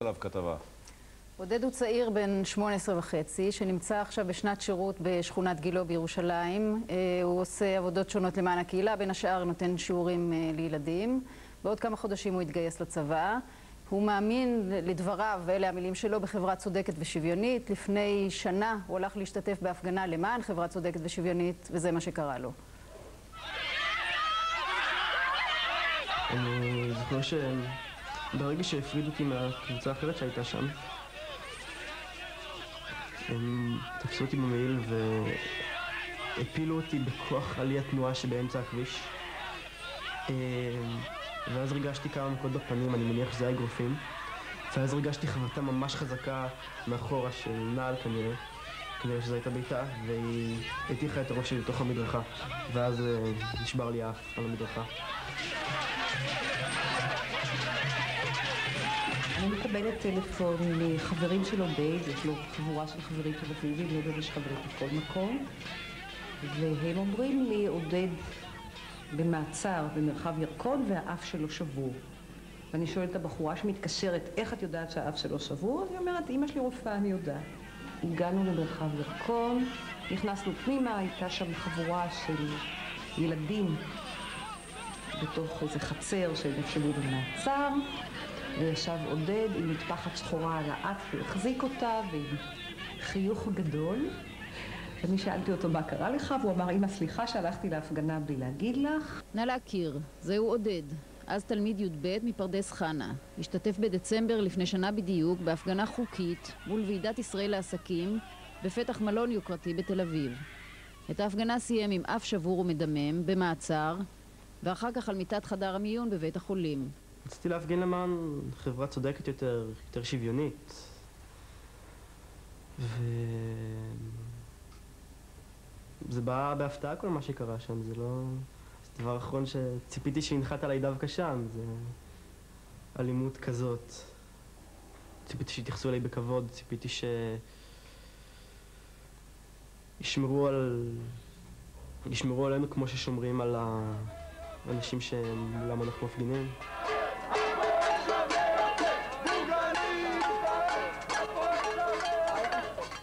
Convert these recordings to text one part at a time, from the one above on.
עליו כתבה. עודד הוא צעיר בן 18.5 שנמצא עכשיו בשנת שירות בשכונת גילו בירושלים. הוא עושה עבודות שונות למען הקהילה, בין השאר נותן שיעורים לילדים. בעוד כמה חודשים הוא יתגייס לצבא. הוא מאמין לדבריו, ואלה המילים שלו, בחברה צודקת ושוויונית. לפני שנה הוא הלך להשתתף בהפגנה למען חברה צודקת ושוויונית, וזה מה שקרה לו. אני זוכר שברגע שהפריד אותי מהקבוצה האחרת שהייתה שם, הם תפסו אותי במעיל והפילו אותי בכוח על אי התנועה שבאמצע הכביש. ואז הרגשתי כמה מכות בפנים, אני מניח שזה היה אגרופים. ואז הרגשתי חבטה ממש חזקה מאחורה של נעל כנראה שזו הייתה בעיטה, והיא הטיחה את הראש שלי לתוך המדרכה. ואז נשבר לי האף על המדרכה. אני מקבלת טלפון מחברים של עודד, יש לו חבורה של חברים תל אביבים, לעודד יש חברים בכל מקום, והם אומרים לי, עודד במעצר במרחב ירקון והאף שלו שבור. ואני שואלת את הבחורה שמתקשרת, איך את יודעת שהאף שלו שבור? אז היא אומרת, אמא שלי רופאה, אני יודעת. הגענו למרחב ירקון, נכנסנו פנימה, הייתה שם חבורה של ילדים בתוך איזה חצר שהם נחשבו במעצר. וישב עודד עם מטפחת שחורה על האף והחזיק אותה ועם חיוך גדול. ואני שאלתי אותו מה קרה לך, והוא אמר, אמא סליחה שהלכתי להפגנה בלי להגיד לך. נא להכיר, זהו עודד, אז תלמיד י"ב מפרדס חנה. השתתף בדצמבר לפני שנה בדיוק בהפגנה חוקית מול ועידת ישראל לעסקים בפתח מלון יוקרתי בתל אביב. את ההפגנה סיים עם אף שבור ומדמם במעצר, ואחר כך על מיטת חדר המיון בבית החולים. רציתי להפגין למען חברה צודקת יותר שוויונית. זה בא בהפתעה כל מה שקרה שם, זה לא... זה דבר אחרון שציפיתי שינחת עליי דווקא שם, זה אלימות כזאת. ציפיתי שיתייחסו אליי בכבוד, ציפיתי ישמרו עלינו כמו ששומרים על האנשים שמולם אנחנו מפגינים.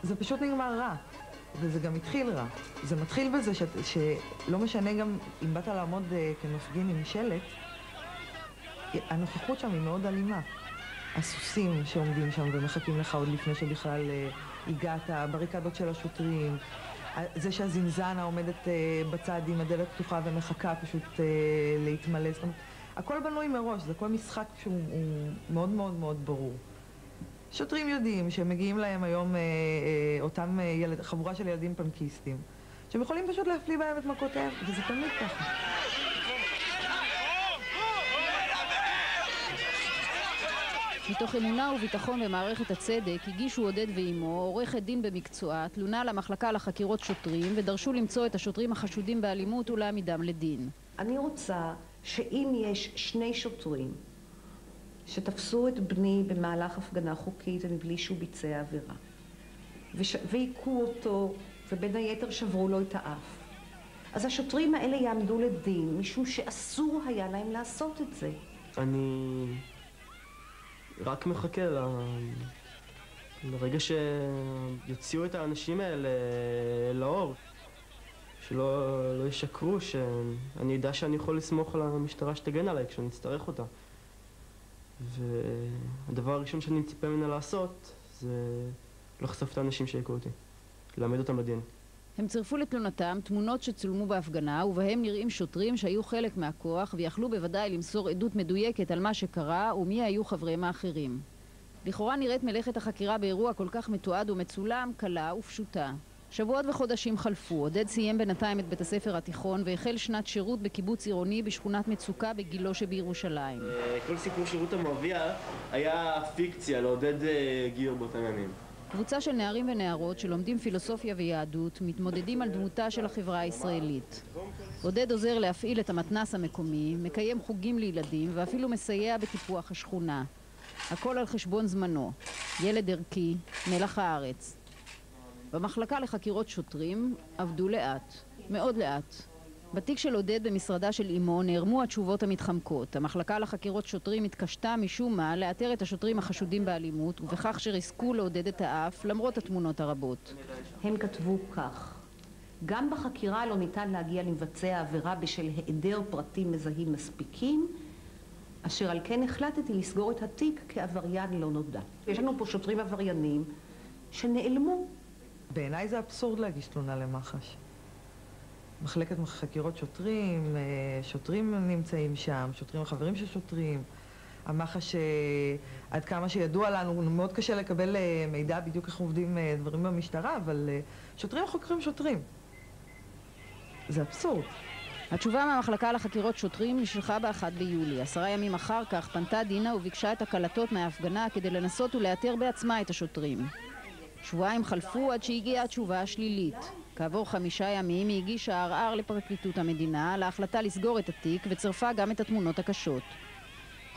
זה פשוט נגמר רע, וזה גם התחיל רע. זה מתחיל בזה שלא משנה גם אם באת לעמוד כמפגין עם שלט, הנוכחות שם היא מאוד אלימה. הסוסים שעומדים שם ומחכים לך עוד לפני שבכלל הגעת, הבריקדות של השוטרים, זה שהזינזנה עומדת בצד עם הדלת פתוחה ומחכה פשוט להתמלא. זאת אומרת, הכל בנוי מראש, זה כל משחק שהוא מאוד מאוד מאוד ברור. שוטרים יודעים שמגיעים להם היום אותם חבורה של ילדים פנקיסטים, שהם יכולים פשוט להפליא בהם את מכותיהם, וזה תמיד ככה. מתוך אמונה וביטחון במערכת הצדק הגישו עודד ואימו, עורכת דין במקצועה, תלונה למחלקה לחקירות שוטרים ודרשו למצוא את השוטרים החשודים באלימות ולהעמידם לדין. אני רוצה שאם יש שני שוטרים שתפסו את בני במהלך הפגנה חוקית ומבלי שהוא ביצע עבירה והיכו אותו ובין היתר שברו לו את האף, אז השוטרים האלה יעמדו לדין משום שאסור היה להם לעשות את זה. אני רק מחכה לרגע שיוציאו את האנשים האלה לאור, שלא ישקרו, שאני יודע שאני יכול לסמוך על המשטרה שתגן עליי כשאני אצטרך אותה. והדבר הראשון שאני מצפה ממנה לעשות זה לחשוף את האנשים שהיכו אותי, להעמיד אותם לדין. הם צירפו לתלונתם תמונות שצולמו בהפגנה, ובהם נראים שוטרים שהיו חלק מהכוח ויכלו בוודאי למסור עדות מדויקת על מה שקרה ומי היו חבריהם האחרים. לכאורה נראית מלאכת החקירה באירוע כל כך מתועד ומצולם קלה ופשוטה. שבועות וחודשים חלפו, עודד סיים בינתיים את בית הספר התיכון והחל שנת שירות בקיבוץ עירוני בשכונת מצוקה בגילו שבירושלים. כל סיפור שירות המואביה היה פיקציה לעודד גיור באותם ימים. קבוצה של נערים ונערות שלומדים פילוסופיה ויהדות מתמודדים על דמותה של החברה הישראלית. עודד עוזר להפעיל את המתנ"ס המקומי, מקיים חוגים לילדים ואפילו מסייע בטיפוח השכונה. הכל על חשבון זמנו. ילד ערכי, מלח הארץ. במחלקה לחקירות שוטרים עבדו לאט, מאוד לאט. בתיק של עודד במשרדה של אמו נערמו התשובות המתחמקות. המחלקה לחקירות שוטרים התקשתה משום מה לאתר את השוטרים החשודים באלימות, ובכך שריסקו לעודד את האף למרות התמונות הרבות. הם כתבו כך: גם בחקירה לא ניתן להגיע למבצע העבירה בשל היעדר פרטים מזהים מספיקים, אשר על כן החלטתי לסגור את התיק כעבריין לא נודע. יש לנו פה שוטרים עבריינים שנעלמו. בעיניי זה אבסורד להגיש תלונה למח"ש. מחלקת חקירות שוטרים, שוטרים נמצאים שם, שוטרים וחברים של שוטרים. המח"ש, עד כמה שידוע לנו, מאוד קשה לקבל מידע בדיוק איך עובדים דברים במשטרה, אבל שוטרים חוקרים שוטרים. זה אבסורד. התשובה מהמחלקה לחקירות שוטרים נשלחה ב1 ביולי. 10 ימים אחר כך פנתה דינה וביקשה את הקלטות מההפגנה כדי לנסות ולאתר בעצמה את השוטרים. שבועיים חלפו עד שהגיעה התשובה השלילית. כעבור 5 ימים היא הגישה ערער לפרקליטות המדינה על ההחלטה לסגור את התיק וצרפה גם את התמונות הקשות.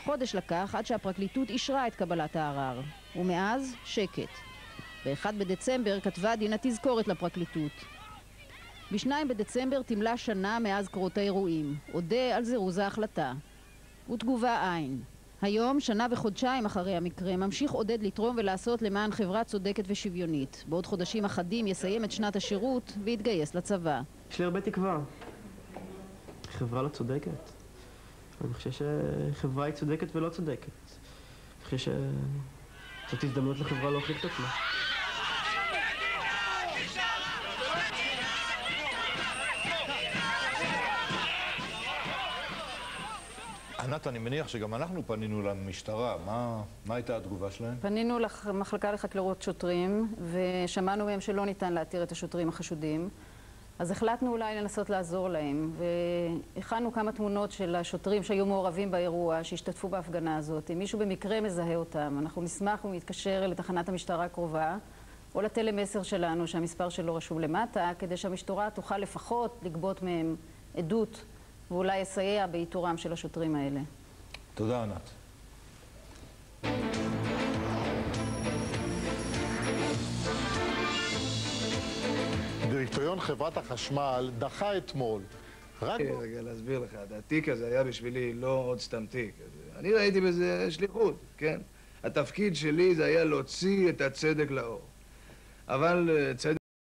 חודש לקח עד שהפרקליטות אישרה את קבלת הערער, ומאז שקט. ב1 בדצמבר כתבה דינה תזכורת לפרקליטות. ב2 בדצמבר תמלה שנה מאז קרות האירועים. אודה על זירוז ההחלטה. ותגובה אין. היום, שנה וחודשיים אחרי המקרה, ממשיך עודד לתרום ולעשות למען חברה צודקת ושוויונית. בעוד חודשים אחדים יסיים את שנת השירות ויתגייס לצבא. יש לי הרבה תקווה. חברה לא צודקת. אני חושב שחברה היא צודקת ולא צודקת. אני חושב שזאת הזדמנות לחברה להוכיח את עצמה. ענת, אני מניח שגם אנחנו פנינו למשטרה. מה הייתה התגובה שלהם? פנינו למחלקה לחקירות שוטרים ושמענו מהם שלא ניתן להתיר את השוטרים החשודים. אז החלטנו אולי לנסות לעזור להם, והכנו כמה תמונות של השוטרים שהיו מעורבים באירוע, שהשתתפו בהפגנה הזאת. אם מישהו במקרה מזהה אותם, אנחנו נשמח ומתקשר לתחנת המשטרה הקרובה, או לטלמסר שלנו, שהמספר שלו רשום למטה, כדי שהמשטרה תוכל לפחות לגבות מהם עדות, ואולי יסייע באיתורם של השוטרים האלה. תודה, ענת. דירקטוריון חברת החשמל דחה אתמול. רגע, להסביר לך, התיק הזה היה בשבילי לא עוד סתם תיק. אני ראיתי בזה שליחות, כן? התפקיד שלי זה היה להוציא את הצדק לאור. אבל צדק...